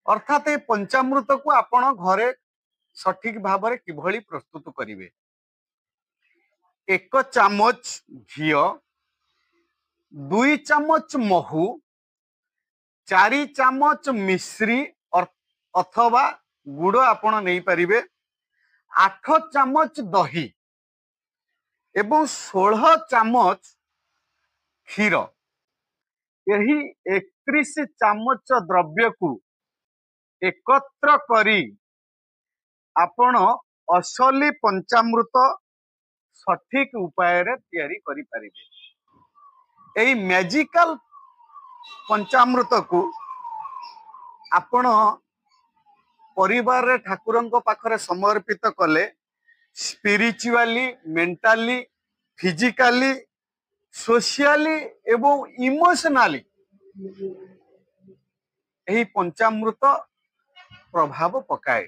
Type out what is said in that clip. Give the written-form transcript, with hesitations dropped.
अर्थात ये पंचामृत को आपण घरे सठिक भाव में किभली प्रस्तुत करेंगे। 1 चामच घी, 2 चामच महू, 4 चामच मिश्री अथवा गुड़ आपण नहीं पारिबे, 8 चामच दही एवं 16 चामच क्षीर। यही 31 चामच द्रव्य को एकत्र करी आपण असली पंचामृत सठिक उपाय रे तैयारी करि पारिबे। एई मैजिकल पंचामृत को आपण परिवार रे ठाकुरंको पाखरे समर्पित कले स्पिरिचुअली, मेंटली, फिजिकली, सोशियली एवं इमोशनली यही पंचामृत प्रभाव पकाए।